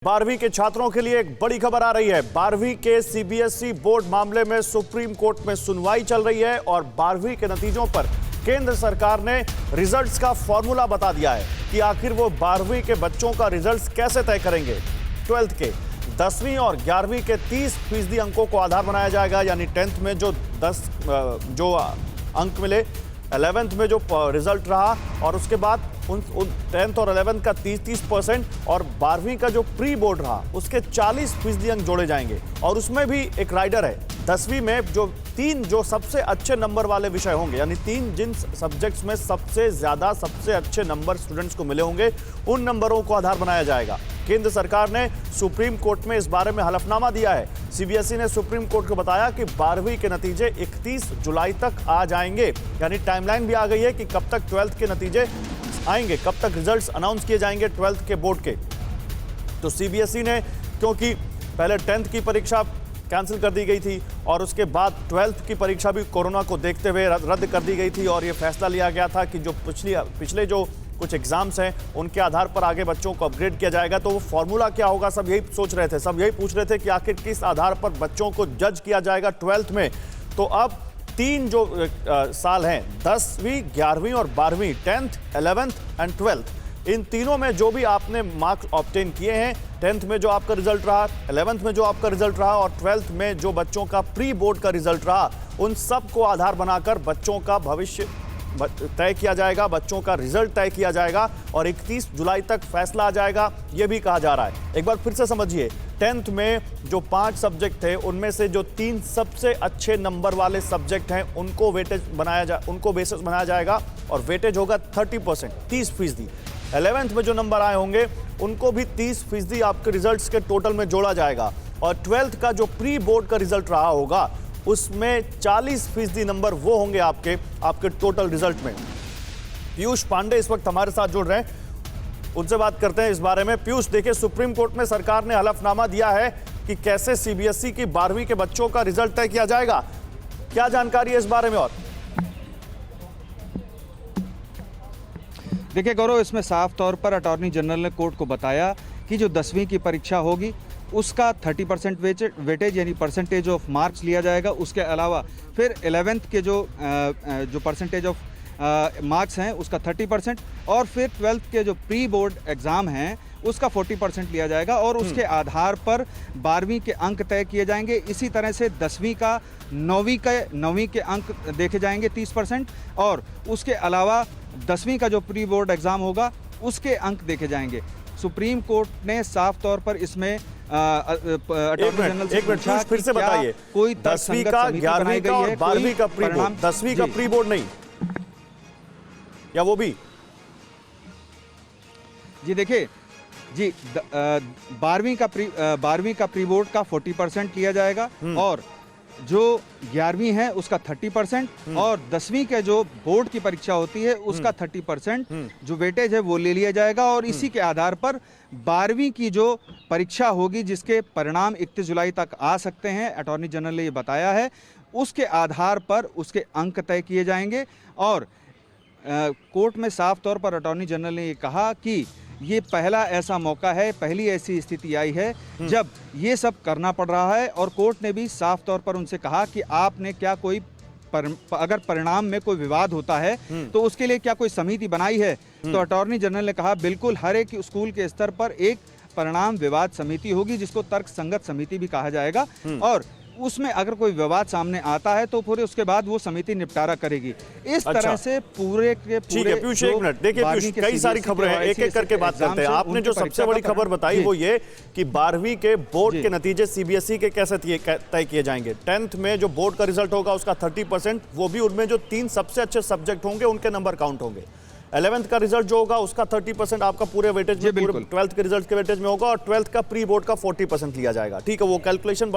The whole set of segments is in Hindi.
12वीं के छात्रों के लिए एक बड़ी खबर आ रही है। 12वीं के सीबीएसई बोर्ड मामले में सुप्रीम कोर्ट में सुनवाई चल रही है और 12वीं के नतीजों पर केंद्र सरकार ने रिजल्ट्स का फॉर्मूला बता दिया है कि आखिर वो 12वीं के बच्चों का रिजल्ट्स कैसे तय करेंगे। 12th के 10वीं और 11वीं के 30% अंकों को आधार बनाया जाएगा, यानी 10th में जो अंक मिले, 11th में जो रिजल्ट रहा और उसके बाद उन 10th और 11th का 30% और 12वीं का जो प्री बोर्ड रहा उसके 40% अंक जोड़े जाएंगे। और उसमें भी एक राइडर है, 10वीं में जो सबसे अच्छे नंबर वाले विषय होंगे, यानी 3 जिन सब्जेक्ट्स में सबसे ज्यादा सबसे अच्छे नंबर स्टूडेंट्स को मिले होंगे, उन नंबरों को आधार बनाया जाएगा। केंद्र सरकार ने सुप्रीम कोर्ट में इस बारे में हलफनामा दिया है। सीबीएसई ने सुप्रीम कोर्ट को बताया कि 12वीं के नतीजे 31 जुलाई तक आ जाएंगे, यानी टाइमलाइन भी आ गई है कि कब तक 12th के नतीजे आएंगे, कब तक रिजल्ट्स अनाउंस किए जाएंगे 12th के बोर्ड के। तो सीबीएसई ने, क्योंकि पहले 10th की परीक्षा कैंसिल कर दी गई थी और उसके बाद 12th की परीक्षा भी कोरोना को देखते हुए रद्द कर दी गई थी और ये फैसला लिया गया था कि जो पिछले जो कुछ एग्जाम्स हैं उनके आधार पर आगे बच्चों को अपग्रेड किया जाएगा। तो वो फॉर्मूला क्या होगा, सब यही सोच रहे थे, सब यही पूछ रहे थे कि आखिर किस आधार पर बच्चों को जज किया जाएगा 12th में। तो अब 3 जो साल हैं, 10वीं, 11वीं और 12वीं, 10th, 11th एंड 12th, इन तीनों में जो भी आपने मार्क्स ऑब्टेन किए हैं, 10th में जो आपका रिजल्ट रहा, 11th में जो आपका रिजल्ट रहा और 12th में जो बच्चों का प्री बोर्ड का रिजल्ट रहा, उन सब को आधार बनाकर बच्चों का भविष्य तय किया जाएगा, बच्चों का रिजल्ट तय किया जाएगा और 31 जुलाई तक फैसला आ जाएगा, यह भी कहा जा रहा है। एक बार फिर से समझिए, 10th में जो 5 सब्जेक्ट थे उनमें से जो 3 सबसे अच्छे नंबर वाले सब्जेक्ट हैं उनको उनको बेसिस बनाया जाएगा और वेटेज होगा 30%, 30%। 11th में जो नंबर आए होंगे उनको भी 30% आपके रिजल्ट्स के टोटल में जोड़ा जाएगा और 12th का जो प्री बोर्ड का रिजल्ट रहा होगा उसमें 40% नंबर वो होंगे आपके टोटल रिजल्ट में। पीयूष पांडे इस वक्त हमारे साथ जुड़ रहे हैं, उनसे बात करते हैं इस बारे में। पीयूष, देखिए, सुप्रीम कोर्ट में सरकार ने हलफनामा दिया है कि कैसे सीबीएसई की 12वीं के बच्चों का रिजल्ट तय किया जाएगा। क्या जानकारी है इस बारे में? और देखिए गौरव, इसमें साफ तौर पर अटॉर्नी जनरल ने कोर्ट को बताया कि जो 10वीं की परीक्षा होगी उसका 30% वेटेज यानी परसेंटेज ऑफ मार्क्स लिया जाएगा। उसके अलावा फिर 11th के जो परसेंटेज ऑफ मार्क्स हैं उसका 30% और फिर 12th के जो प्री बोर्ड एग्ज़ाम हैं उसका 40% लिया जाएगा और उसके आधार पर 12वीं के अंक तय किए जाएंगे। इसी तरह से 10वीं का 9वीं के अंक देखे जाएंगे 30% और उसके अलावा 10वीं का जो प्री बोर्ड एग्ज़ाम होगा उसके अंक देखे जाएंगे। सुप्रीम कोर्ट ने साफ तौर पर इसमें एक मिनट फिर से बताइए, कोई 10वीं का, 11वीं का और 12वीं का प्री बोर्ड, 10वीं का प्री बोर्ड नहीं, या वो भी? जी देखिए, जी 12वीं का प्री बोर्ड का 40% लिया जाएगा और जो 11वीं है उसका 30% और 10वीं के जो बोर्ड की परीक्षा होती है उसका 30% जो वेटेज है वो ले लिया जाएगा और इसी के आधार पर 12वीं की जो परीक्षा होगी जिसके परिणाम 31 जुलाई तक आ सकते हैं, अटॉर्नी जनरल ने ये बताया है, उसके आधार पर उसके अंक तय किए जाएंगे। और कोर्ट में साफ तौर पर अटॉर्नी जनरल ने ये कहा कि ये पहला ऐसा मौका है, पहली ऐसी स्थिति आई है जब ये सब करना पड़ रहा है और कोर्ट ने भी साफ तौर पर उनसे कहा कि आपने क्या अगर परिणाम में कोई विवाद होता है तो उसके लिए क्या कोई समिति बनाई है? तो अटॉर्नी जनरल ने कहा बिल्कुल, हर एक स्कूल के स्तर पर एक परिणाम विवाद समिति होगी जिसको तर्क संगत समिति भी कहा जाएगा और उसमें अगर कोई विवाद सामने आता है तो पूरे उसके बाद वो समिति निपटारा करेगी। इस तरह से पूरे के पूरे। पीयूष, एक मिनट, देखिए पीयूष, कई सारी खबरें हैं, एक एक करके बात करते हैं। आपने जो सबसे बड़ी खबर बताई वो ये कि 12वीं के बोर्ड के नतीजे सीबीएसई के कैसे तय किए जाएंगे। 10th में जो बोर्ड का रिजल्ट होगा उसका 30%, वो भी उनमें जो 3 सबसे अच्छे सब्जेक्ट होंगे उनके नंबर काउंट होंगे। 11th का रिजल्ट जो होगा उसका 30% आपका पूरे वेटेज में, पूरे 12th के रिजल्ट के वेटेज में होगा और 12th का प्री बोर्ड का 40% लिया जाएगा। ठीक है, वो कैलकुलेशन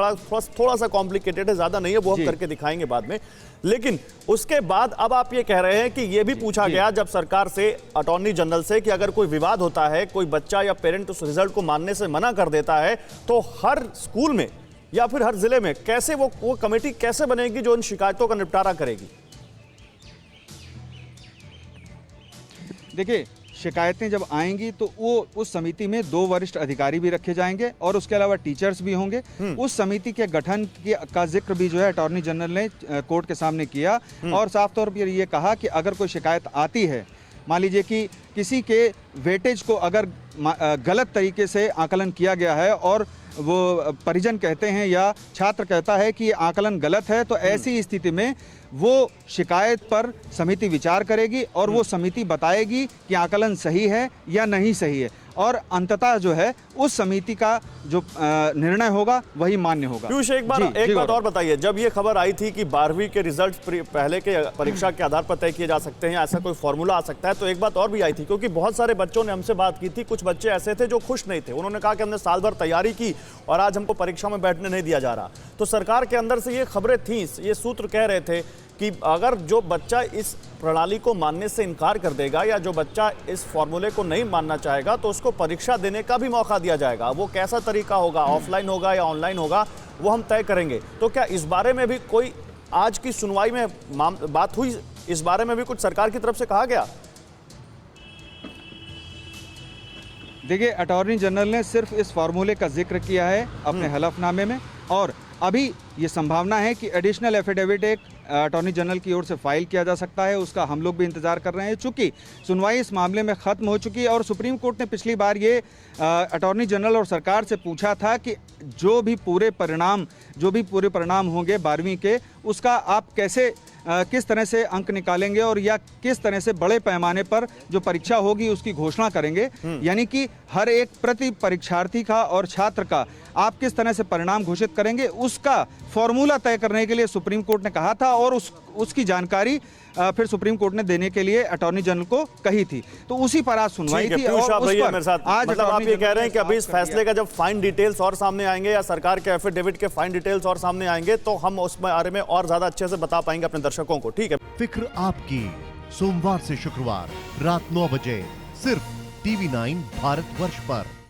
थोड़ा सा कॉम्प्लिकेटेड है, ज्यादा नहीं है, वो हम करके दिखाएंगे बाद में। लेकिन उसके बाद अब आप ये कह रहे हैं कि ये भी पूछा गया जब सरकार से, अटॉर्नी जनरल से, कि अगर कोई विवाद होता है, कोई बच्चा या पेरेंट उस रिजल्ट को मानने से मना कर देता है तो हर स्कूल में या फिर हर जिले में कैसे वो कमेटी कैसे बनेगी जो इन शिकायतों का निपटारा करेगी? देखिए, शिकायतें जब आएंगी तो वो उस समिति में 2 वरिष्ठ अधिकारी भी रखे जाएंगे और उसके अलावा टीचर्स भी होंगे। उस समिति के गठन का जिक्र भी जो है अटॉर्नी जनरल ने कोर्ट के सामने किया और साफ तौर पर ये कहा कि अगर कोई शिकायत आती है, मान लीजिए कि किसी के वेटेज को अगर गलत तरीके से आकलन किया गया है और वो परिजन कहते हैं या छात्र कहता है कि ये आकलन गलत है, तो ऐसी स्थिति में वो शिकायत पर समिति विचार करेगी और वो समिति बताएगी कि आकलन सही है या नहीं सही है और अंततः जो है उस समिति का जो निर्णय होगा वही मान्य होगा। पीयूष, एक बात और बताइए, जब ये खबर आई थी कि 12वीं के रिजल्ट पहले के परीक्षा के आधार पर तय किए जा सकते हैं, ऐसा कोई फॉर्मूला आ सकता है, तो एक बात और भी आई थी, क्योंकि बहुत सारे बच्चों ने हमसे बात की थी, कुछ बच्चे ऐसे थे जो खुश नहीं थे। उन्होंने कहा कि हमने साल भर तैयारी की और आज हमको परीक्षा में बैठने नहीं दिया जा रहा। तो सरकार के अंदर से ये खबरें थीं, ये सूत्र कह रहे थे कि अगर जो बच्चा इस प्रणाली को मानने से इनकार कर देगा या जो बच्चा इस फॉर्मूले को नहीं मानना चाहेगा तो उसको परीक्षा देने का भी मौका दिया जाएगा। वो कैसा तरीका होगा, ऑफलाइन होगा या ऑनलाइन होगा, वो हम तय करेंगे। तो क्या इस बारे में भी कोई आज की सुनवाई में बात हुई, इस बारे में भी कुछ सरकार की तरफ से कहा गया? देखिए, अटॉर्नी जनरल ने सिर्फ इस फार्मूले का जिक्र किया है अपने हलफनामे में और अभी ये संभावना है कि एडिशनल एफिडेविट एक अटॉर्नी जनरल की ओर से फाइल किया जा सकता है। उसका हम लोग भी इंतजार कर रहे हैं, चूंकि सुनवाई इस मामले में खत्म हो चुकी है और सुप्रीम कोर्ट ने पिछली बार ये अटॉर्नी जनरल और सरकार से पूछा था कि जो भी पूरे परिणाम होंगे 12वीं के, उसका आप कैसे किस तरह से अंक निकालेंगे और या किस तरह से बड़े पैमाने पर जो परीक्षा होगी उसकी घोषणा करेंगे, यानी कि हर एक प्रति परीक्षार्थी का और छात्र का आप किस तरह से परिणाम घोषित करेंगे, उसका फॉर्मूला तय करने के लिए सुप्रीम कोर्ट ने कहा था और उसकी जानकारी फिर सुप्रीम कोर्ट ने देने के लिए अटॉर्नी जनरल को कही थी। तो उसी पर आज सुनवाई थी और उस पर मेरे साथ आज मतलब आप ये कह रहे हैं कि अभी इस फैसले का जब फाइन डिटेल्स और सामने आएंगे या सरकार के एफिडेविट के फाइन डिटेल्स और सामने आएंगे तो हम उस बारे में और ज्यादा अच्छे से बता पाएंगे अपने दर्शकों को। ठीक है, फिक्र आपकी, सोमवार से शुक्रवार रात 9 बजे सिर्फ TV9 भारतवर्ष पर।